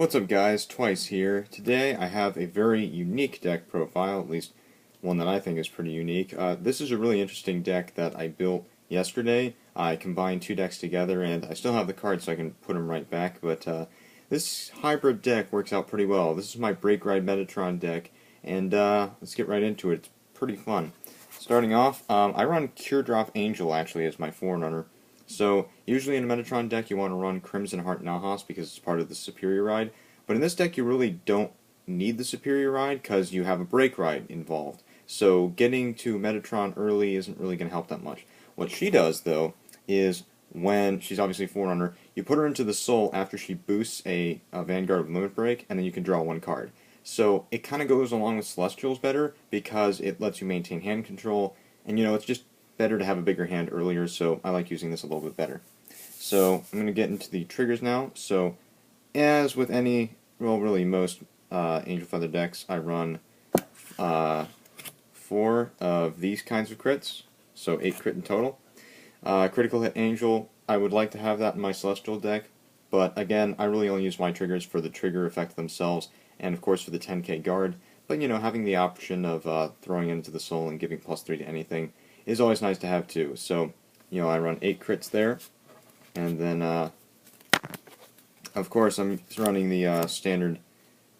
What's up guys, Twice here. Today I have a very unique deck profile, at least one that I think is pretty unique. This is a really interesting deck that I built yesterday. I combined two decks together and I still have the cards so I can put them right back, but this hybrid deck works out pretty well. This is my Break Ride Metatron deck, and let's get right into it. It's pretty fun. Starting off, I run Cure Drop Angel actually as my forerunner. So, usually in a Metatron deck you want to run Crimson Heart Nahas because it's part of the Superior Ride, but in this deck you really don't need the Superior Ride because you have a Break Ride involved. So getting to Metatron early isn't really going to help that much. What she does, though, is when she's obviously forerunner, you put her into the Soul after she boosts a Vanguard with Limit Break, and then you can draw one card. So it kind of goes along with Celestials better because it lets you maintain hand control, and it's just better to have a bigger hand earlier, so I like using this a little bit better. So I'm going to get into the triggers now. So as with any, well really most Angel Feather decks, I run 4 of these kinds of crits, so 8 crit in total. Critical Hit Angel, I would like to have that in my Celestial deck, but again, I really only use my triggers for the trigger effect themselves, and of course for the 10k guard, but having the option of throwing it into the Soul and giving +3 to anything is always nice to have too. So, I run 8 crits there, and then, of course, I'm running the standard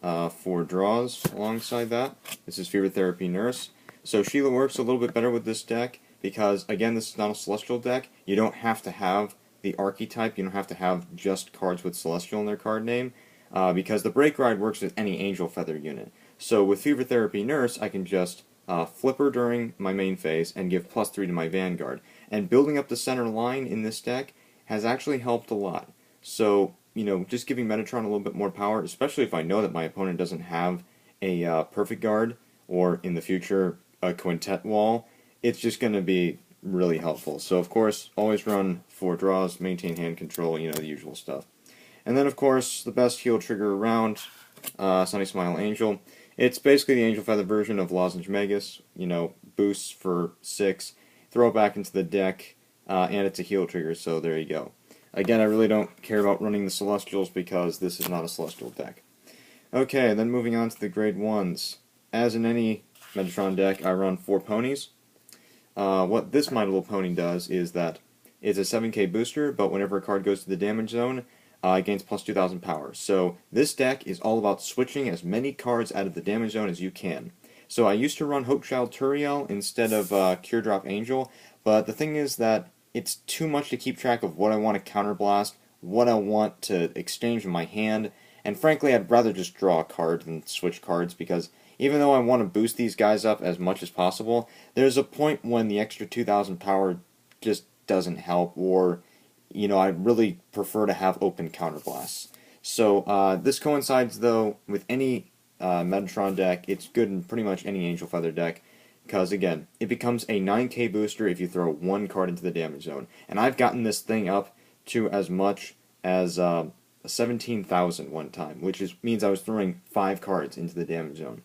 4 draws alongside that. This is Fever Therapy Nurse. So Sheila works a little bit better with this deck because, again, this is not a Celestial deck. You don't have to have the archetype. You don't have to have just cards with Celestial in their card name because the Break Ride works with any Angel Feather unit. So with Fever Therapy Nurse, I can just flip her during my main phase and give +3 to my Vanguard. And building up the center line in this deck has actually helped a lot. So, just giving Metatron a little bit more power, especially if I know that my opponent doesn't have a Perfect Guard, or in the future, a Quintet Wall, it's just going to be really helpful. So, of course, always run 4 draws, maintain hand control, the usual stuff. And then, of course, the best heal trigger around, Sunny Smile Angel. It's basically the Angel Feather version of Lozenge Magus, boosts for 6, throw it back into the deck, and it's a heal trigger, so there you go. Again, I really don't care about running the Celestials because this is not a Celestial deck. Okay, then moving on to the Grade 1s. As in any Metatron deck, I run 4 ponies. What this My Little Pony does is that it's a 7k booster, but whenever a card goes to the damage zone, it gains +2000 power. So this deck is all about switching as many cards out of the damage zone as you can. So I used to run Hopechild Turiel instead of Cure Drop Angel, but the thing is that it's too much to keep track of what I want to counterblast, what I want to exchange in my hand, and frankly I'd rather just draw a card than switch cards because even though I want to boost these guys up as much as possible, there's a point when the extra 2000 power just doesn't help, or I really prefer to have open counterblasts. So this coincides, though, with any Metatron deck. It's good in pretty much any Angel Feather deck, because, again, it becomes a 9k booster if you throw 1 card into the damage zone. And I've gotten this thing up to as much as 17,000 one time, which means I was throwing 5 cards into the damage zone.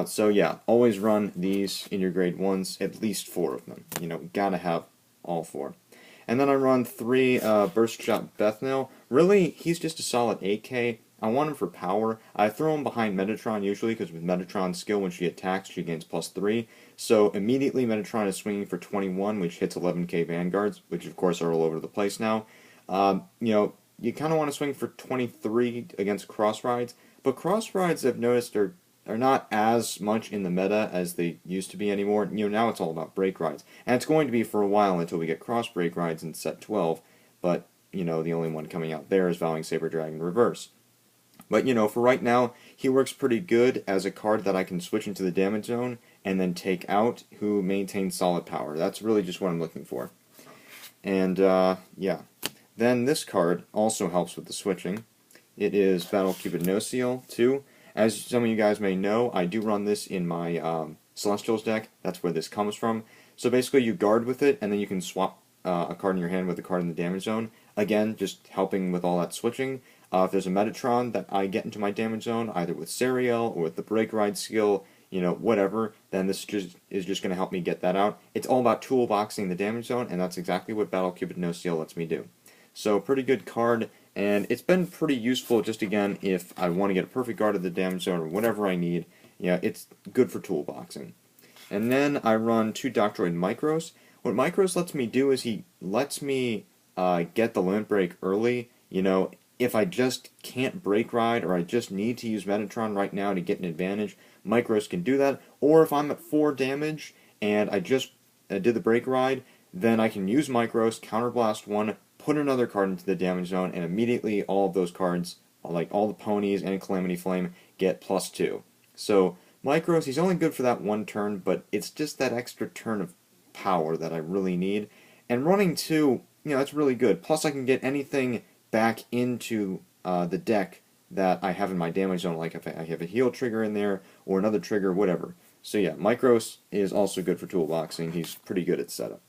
So yeah, always run these in your Grade 1s, at least 4 of them. Gotta have all 4. And then I run 3 Burst Shot Bethnael. Really, he's just a solid 8k. I want him for power. I throw him behind Metatron usually, because with Metatron's skill, when she attacks, she gains +3. So immediately Metatron is swinging for 21, which hits 11k Vanguards, which of course are all over the place now. You kind of want to swing for 23 against Cross Rides, but Cross Rides, I've noticed, are not as much in the meta as they used to be anymore. Now it's all about Break Rides. And it's going to be for a while until we get Cross Break Rides in set 12, but, the only one coming out there is Vowing Saber Dragon Reverse. But, for right now, he works pretty good as a card that I can switch into the damage zone and then take out, who maintains solid power. That's really just what I'm looking for. And, yeah. Then this card also helps with the switching. It is Battle Cupid Nociel 2. As some of you guys may know, I do run this in my Celestials deck. That's where this comes from. So basically you guard with it, and then you can swap a card in your hand with a card in the damage zone. Again, just helping with all that switching. If there's a Metatron that I get into my damage zone, either with Sariel or with the Break Ride skill, whatever, then this is just going to help me get that out. It's all about toolboxing the damage zone, and that's exactly what Battle Cupid Nociel lets me do. So pretty good card. And it's been pretty useful just, again, if I want to get a perfect guard of the damage zone or whatever I need. Yeah, it's good for toolboxing. And then I run 2 Doctroid Micros. What Micros lets me do is he lets me get the limit break early. You know, if I just can't break ride or I just need to use Metatron right now to get an advantage, Micros can do that. Or if I'm at 4 damage and I just did the break ride, then I can use Micros, counterblast 1, put another card into the damage zone, and immediately all of those cards, like all the ponies and Calamity Flame, get +2. So Micros, he's only good for that 1 turn, but it's just that extra turn of power that I really need. And running 2, you know, that's really good. Plus I can get anything back into the deck that I have in my damage zone, like if I have a heal trigger in there, or another trigger, whatever. So yeah, Micros is also good for toolboxing. He's pretty good at setup.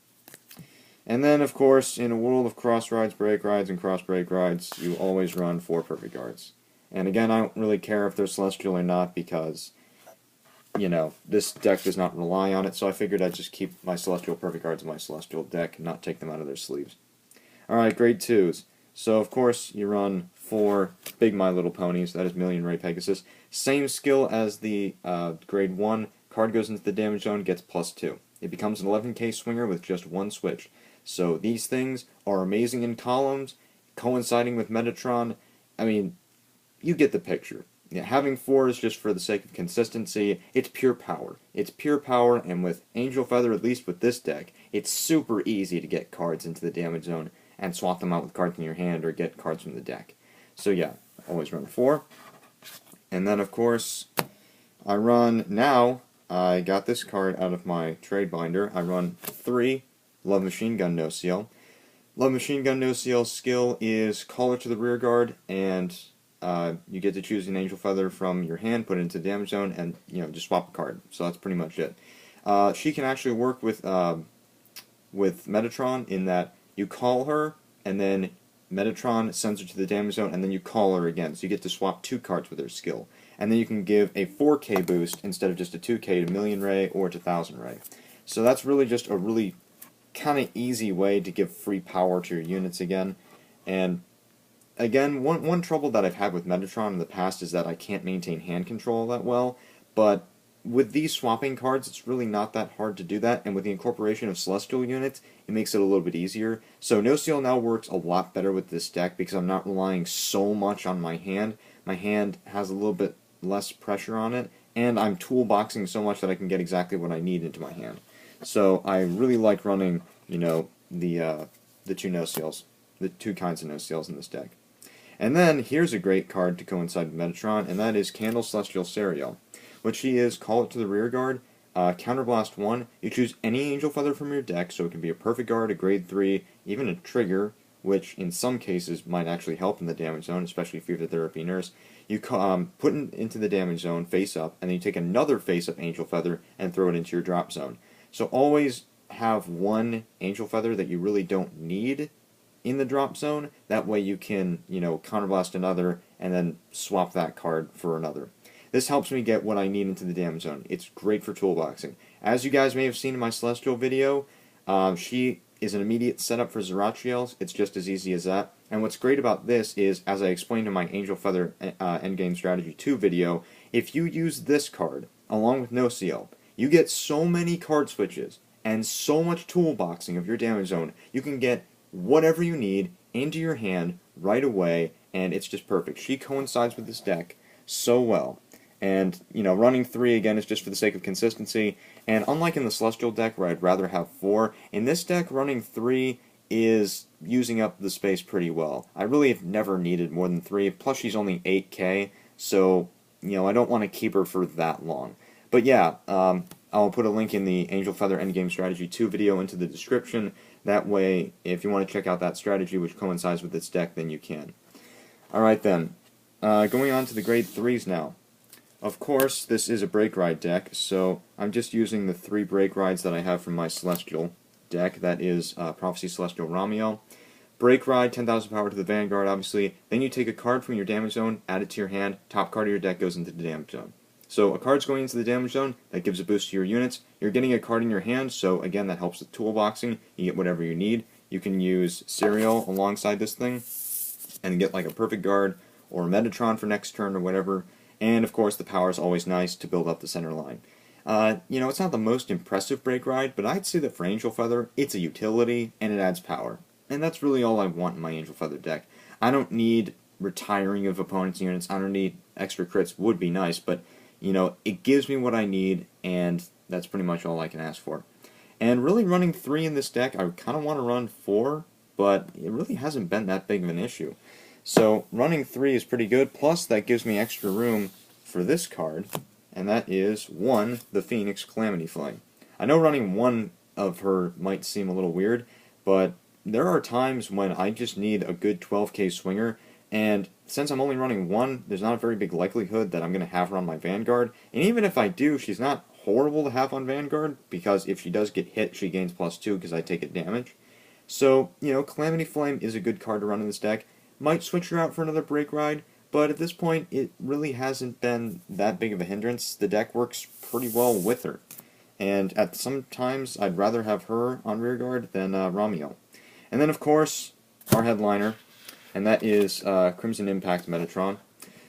And then, of course, in a world of cross rides, break rides, and cross break rides, you always run 4 perfect guards. And again, I don't really care if they're Celestial or not, because, you know, this deck does not rely on it, so I figured I'd just keep my Celestial perfect guards in my Celestial deck and not take them out of their sleeves. Alright, grade 2s. So, of course, you run 4 big My Little Ponies, that is Million Ray Pegasus. Same skill as the grade 1, card goes into the damage zone, gets +2. It becomes an 11k swinger with just 1 switch. So these things are amazing in columns, coinciding with Metatron. I mean, you get the picture. Yeah, having 4 is just for the sake of consistency. It's pure power. It's pure power, and with Angel Feather, at least with this deck, it's super easy to get cards into the damage zone and swap them out with cards in your hand or get cards from the deck. So yeah, always run 4. And then, of course, I run, now, I got this card out of my trade binder. I run 3 Love Machine Gun Nociel. Love Machine Gun Nociel's skill is Caller to the rear guard, and you get to choose an Angel Feather from your hand, put it into the damage zone, and you know, just swap a card. So that's pretty much it. She can actually work with Metatron in that you call her, and then Metatron sends her to the damage zone, and then you call her again. So you get to swap 2 cards with her skill. And then you can give a 4k boost instead of just a 2k to Million Ray or to Thousand Ray. So that's really just a really kind of easy way to give free power to your units again. And again, one trouble that I've had with Metatron in the past is that I can't maintain hand control that well, but with these swapping cards, it's really not that hard to do that, and with the incorporation of Celestial units, it makes it a little bit easier. So Nociel now works a lot better with this deck because I'm not relying so much on my hand. My hand has a little bit less pressure on it, and I'm toolboxing so much that I can get exactly what I need into my hand. So I really like running, you know, the 2 Nociels, the 2 kinds of Nociels in this deck. And then here's a great card to coincide with Metatron, and that is Candle Celestial Sariel. What she is, call it to the rear guard, counterblast 1. You choose any Angel Feather from your deck, so it can be a perfect guard, a grade 3, even a trigger, which in some cases might actually help in the damage zone, especially if you have the Therapy Nurse. You put it into the damage zone face up, and then you take another face up Angel Feather and throw it into your drop zone. So always have 1 Angel Feather that you really don't need in the drop zone. That way you can, you know, counterblast another and then swap that card for another. This helps me get what I need into the damage zone. It's great for toolboxing. As you guys may have seen in my Celestial video, she is an immediate setup for Zerachiels. It's just as easy as that. And what's great about this is, as I explained in my Angel Feather Endgame Strategy 2 video, if you use this card along with Nociel, you get so many card switches and so much toolboxing of your damage zone. You can get whatever you need into your hand right away, and it's just perfect. She coincides with this deck so well. And, you know, running 3 again is just for the sake of consistency. And unlike in the Celestial deck where I'd rather have 4, in this deck running 3 is using up the space pretty well. I really have never needed more than 3, plus she's only 8k, so, you know, I don't want to keep her for that long. But yeah, I'll put a link in the Angel Feather Endgame Strategy 2 video into the description. That way, if you want to check out that strategy which coincides with this deck, then you can. Alright then, going on to the grade 3s now. Of course, this is a break ride deck, so I'm just using the 3 break rides that I have from my Celestial deck. That is Prophecy Celestial Ramiel. Break ride, 10,000 power to the Vanguard, obviously. Then you take a card from your damage zone, add it to your hand, top card of your deck goes into the damage zone. So a card's going into the damage zone, that gives a boost to your units. You're getting a card in your hand, so again, that helps with toolboxing. You get whatever you need. You can use Sariel alongside this thing. and get like a perfect guard or a Metatron for next turn or whatever. And of course the power is always nice to build up the center line. You know, it's not the most impressive break ride, but I'd say that for Angel Feather, it's a utility and it adds power. And that's really all I want in my Angel Feather deck. I don't need retiring of opponents' units. I don't need extra crits. Would be nice, but you know, it gives me what I need, and that's pretty much all I can ask for. And really running 3 in this deck, I kind of want to run 4, but it really hasn't been that big of an issue. So running 3 is pretty good, plus that gives me extra room for this card, and that is 1, the Phoenix Calamity Flame. I know running 1 of her might seem a little weird, but there are times when I just need a good 12k swinger, and since I'm only running 1, there's not a very big likelihood that I'm going to have her on my Vanguard. And even if I do, she's not horrible to have on Vanguard, because if she does get hit, she gains +2 because I take it damage. So, you know, Calamity Flame is a good card to run in this deck. Might switch her out for another break ride, but at this point, it really hasn't been that big of a hindrance. The deck works pretty well with her. And at some times, I'd rather have her on rearguard than Ramiel. And then, of course, our headliner, and that is Crimson Impact Metatron.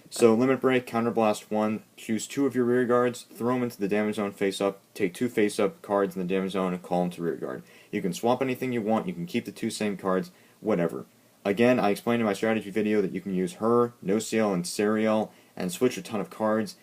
So, Limit Break, Counterblast 1, choose 2 of your rear guards, throw them into the damage zone face up, take 2 face up cards in the damage zone, and call them to rear guard. You can swap anything you want, you can keep the 2 same cards, whatever. Again, I explained in my strategy video that you can use her, Nociel, and Sariel, and switch a ton of cards.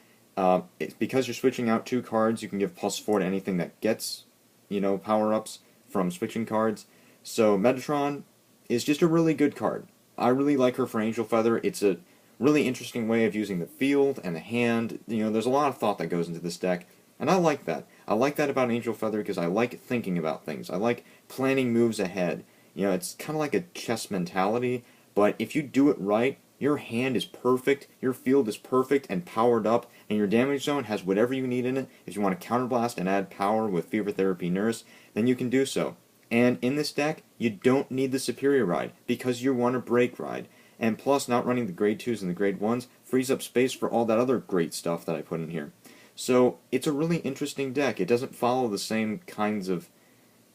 Because you're switching out 2 cards, you can give +4 to anything that gets, you know, power-ups from switching cards. So, Metatron is just a really good card. I really like her for Angel Feather. It's a really interesting way of using the field and the hand. You know, there's a lot of thought that goes into this deck, and I like that. I like that about Angel Feather because I like thinking about things. I like planning moves ahead. You know, it's kind of like a chess mentality, but if you do it right, your hand is perfect, your field is perfect and powered up, and your damage zone has whatever you need in it. If you want to counterblast and add power with Fever Therapy Nurse, then you can do so. And in this deck, you don't need the Superior Ride, because you want a Break Ride. And plus, not running the Grade 2s and the Grade 1s frees up space for all that other great stuff that I put in here. So, it's a really interesting deck. It doesn't follow the same kinds of,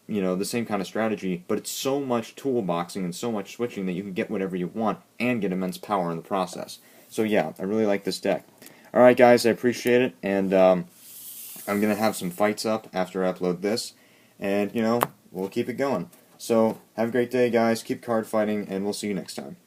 you know, the same kind of strategy, but it's so much toolboxing and so much switching that you can get whatever you want and get immense power in the process. So yeah, I really like this deck. Alright guys, I appreciate it, and I'm going to have some fights up after I upload this, and, you know, we'll keep it going. So, have a great day guys, keep card fighting, and we'll see you next time.